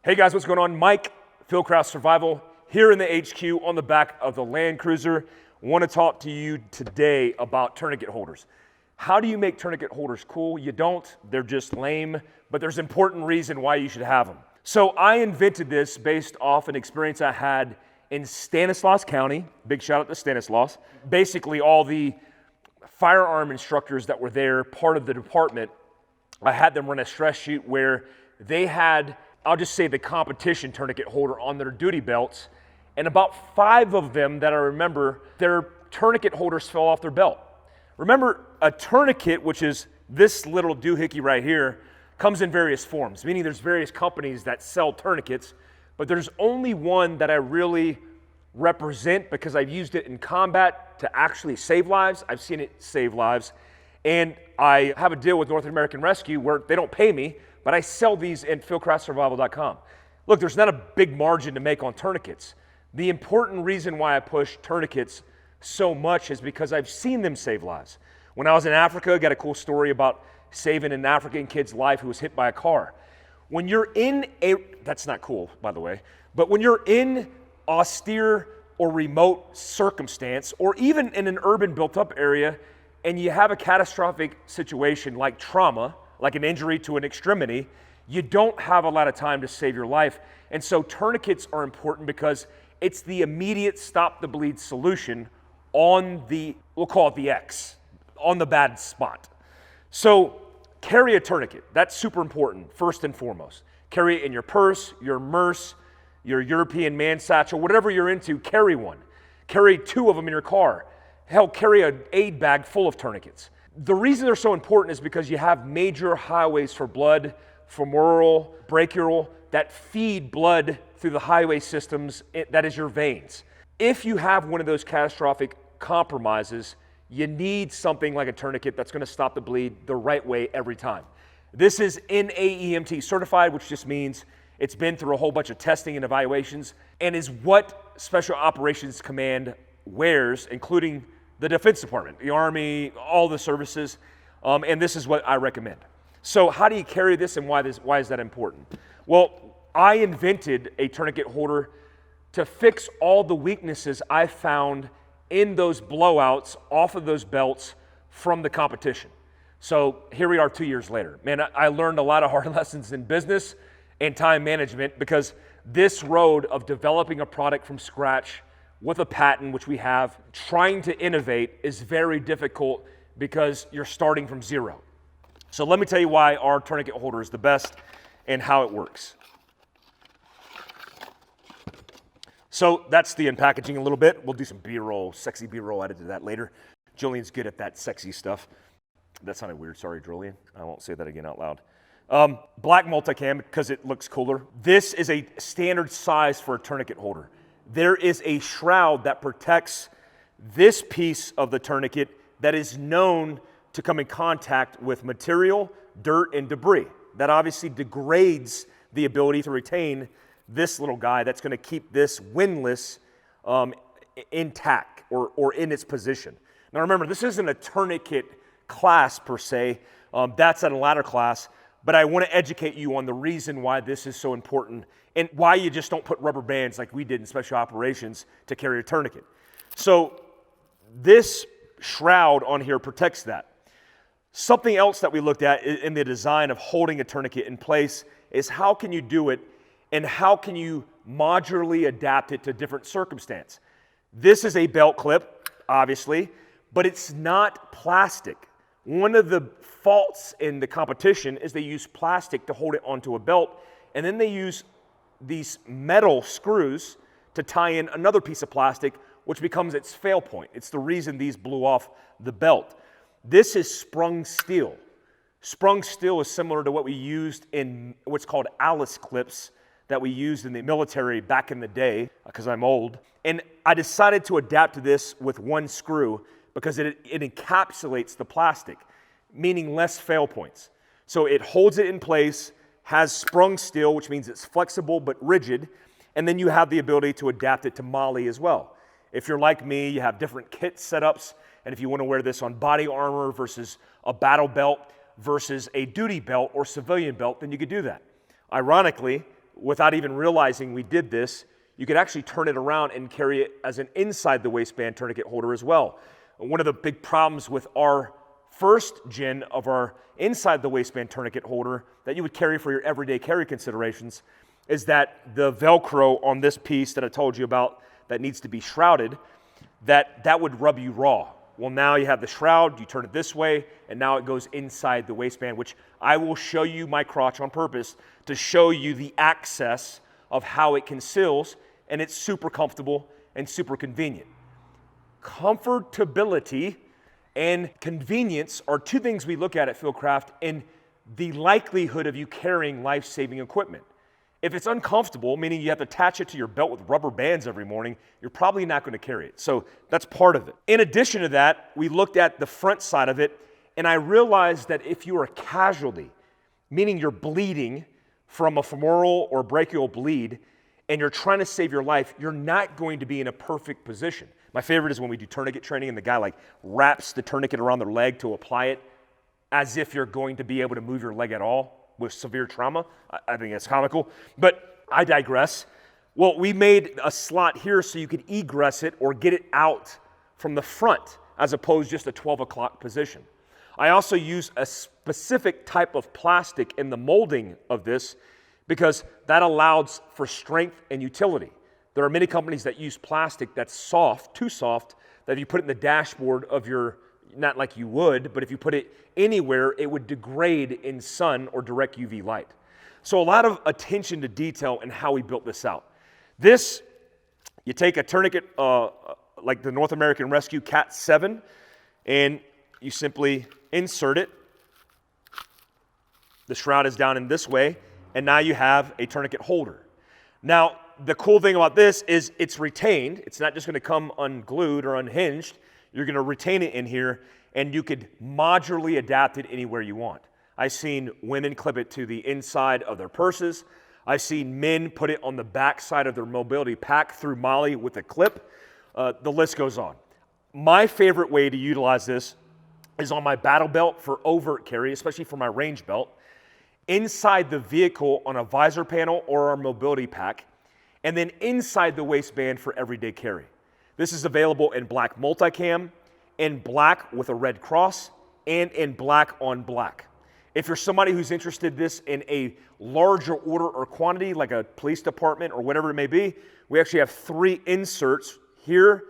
Hey guys, what's going on? Mike, Fieldcraft Survival, here in the HQ on the back of the Land Cruiser. Want to talk to you today about tourniquet holders. How do you make tourniquet holders cool? You don't, they're just lame, but there's an important reason why you should have them. So I invented this based off an experience I had in Stanislaus County. Big shout out to Stanislaus. Basically all the firearm instructors that were there, part of the department, I had them run a stress shoot where they had, I'll just say, the competition tourniquet holder on their duty belts, and about 5 of them that I remember, their tourniquet holders fell off their belt. Remember, a tourniquet, which is this little doohickey right here, comes in various forms, meaning there's various companies that sell tourniquets, but there's only one that I really represent because I've used it in combat to actually save lives. I've seen it save lives, and I have a deal with North American Rescue where they don't pay me, but I sell these in fieldcraftsurvival.com. Look, there's not a big margin to make on tourniquets. The important reason why I push tourniquets so much is because I've seen them save lives. When I was in Africa, I got a cool story about saving an African kid's life who was hit by a car. When you're in that's not cool, by the way, but when you're in austere or remote circumstance, or even in an urban built-up area, and you have a catastrophic situation like trauma, like an injury to an extremity, you don't have a lot of time to save your life. And so tourniquets are important because it's the immediate stop the bleed solution on the, we'll call it the X, on the bad spot. So carry a tourniquet. That's super important, first and foremost. Carry it in your purse, your merce, your European man satchel, whatever you're into, carry one. Carry 2 of them in your car. Hell, carry an aid bag full of tourniquets. The reason they're so important is because you have major highways for blood, femoral, brachial, that feed blood through the highway systems, that is your veins. If you have one of those catastrophic compromises, you need something like a tourniquet that's going to stop the bleed the right way every time. This is NAEMT certified, which just means it's been through a whole bunch of testing and evaluations, and is what Special Operations Command wears, including the Defense Department, the Army, all the services, and this is what I recommend. So how do you carry this, and why is that important? Well, I invented a tourniquet holder to fix all the weaknesses I found in those blowouts off of those belts from the competition. So here we are 2 years later. Man, I learned a lot of hard lessons in business and time management, because this road of developing a product from scratch with a patent, which we have, trying to innovate is very difficult because you're starting from zero. So let me tell you why our tourniquet holder is the best and how it works. So that's the unpackaging a little bit. We'll do some B-roll, sexy B-roll added to that later. Julian's good at that sexy stuff. That sounded weird, sorry, Julian. I won't say that again out loud. Black multicam because it looks cooler. This is a standard size for a tourniquet holder. There is a shroud that protects this piece of the tourniquet that is known to come in contact with material, dirt, and debris. That obviously degrades the ability to retain this little guy that's going to keep this windlass intact or in its position. Now remember, this isn't a tourniquet class per se. That's at a ladder class. But I want to educate you on the reason why this is so important and why you just don't put rubber bands like we did in Special Operations to carry a tourniquet. So this shroud on here protects that. Something else that we looked at in the design of holding a tourniquet in place is how can you do it and how can you modularly adapt it to different circumstances. This is a belt clip, obviously, but it's not plastic. One of the faults in the competition is they use plastic to hold it onto a belt, and then they use these metal screws to tie in another piece of plastic, which becomes its fail point. It's the reason these blew off the belt. This is sprung steel. Sprung steel is similar to what we used in what's called Alice clips that we used in the military back in the day, because I'm old. And I decided to adapt to this with one screw because it encapsulates the plastic, meaning less fail points. So it holds it in place, has sprung steel, which means it's flexible but rigid, and then you have the ability to adapt it to MOLLE as well. If you're like me, you have different kit setups, and if you want to wear this on body armor versus a battle belt versus a duty belt or civilian belt, then you could do that. Ironically, without even realizing we did this, you could actually turn it around and carry it as an inside the waistband tourniquet holder as well. One of the big problems with our first gen of our inside the waistband tourniquet holder that you would carry for your everyday carry considerations is that the Velcro on this piece that I told you about that needs to be shrouded, that would rub you raw. Well, now you have the shroud, you turn it this way, and now it goes inside the waistband, which I will show you my crotch on purpose to show you the access of how it conceals, and it's super comfortable and super convenient. Comfortability and convenience are two things we look at Fieldcraft in the likelihood of you carrying life-saving equipment. If it's uncomfortable, meaning you have to attach it to your belt with rubber bands every morning, you're probably not going to carry it. So that's part of it. In addition to that, we looked at the front side of it, and I realized that if you are a casualty, meaning you're bleeding from a femoral or brachial bleed, and you're trying to save your life, you're not going to be in a perfect position. My favorite is when we do tourniquet training and the guy like wraps the tourniquet around their leg to apply it as if you're going to be able to move your leg at all with severe trauma. I think that's comical, but I digress. Well, we made a slot here so you could egress it or get it out from the front as opposed to just a 12 o'clock position. I also use a specific type of plastic in the molding of this because that allows for strength and utility. There are many companies that use plastic that's soft, too soft, that if you put it in the dashboard of your, not like you would, but if you put it anywhere, it would degrade in sun or direct UV light. So a lot of attention to detail in how we built this out. This, you take a tourniquet like the North American Rescue Cat 7, and you simply insert it. The shroud is down in this way, and now you have a tourniquet holder. Now, the cool thing about this is it's retained. It's not just going to come unglued or unhinged. You're going to retain it in here, and you could modularly adapt it anywhere you want. I've seen women clip it to the inside of their purses. I've seen men put it on the back side of their mobility pack through MOLLE with a clip. The list goes on. My favorite way to utilize this is on my battle belt for overt carry, especially for my range belt, inside the vehicle on a visor panel or our mobility pack, and then inside the waistband for everyday carry. This is available in black multicam, in black with a red cross, and in black on black. If you're somebody who's interested in this in a larger order or quantity, like a police department or whatever it may be, we actually have 3 inserts here,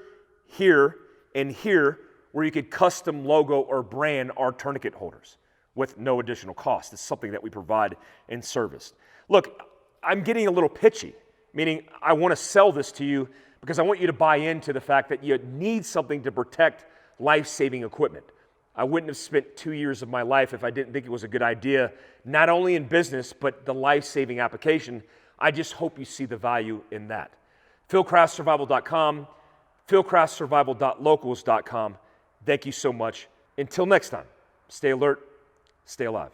here, and here, where you could custom logo or brand our tourniquet holders with no additional cost. It's something that we provide in service. Look, I'm getting a little pitchy, meaning I want to sell this to you because I want you to buy into the fact that you need something to protect life-saving equipment. I wouldn't have spent 2 years of my life if I didn't think it was a good idea, not only in business, but the life-saving application. I just hope you see the value in that. Fieldcraftsurvival.com, fieldcraftsurvival.locals.com. Thank you so much. Until next time, stay alert, stay alive.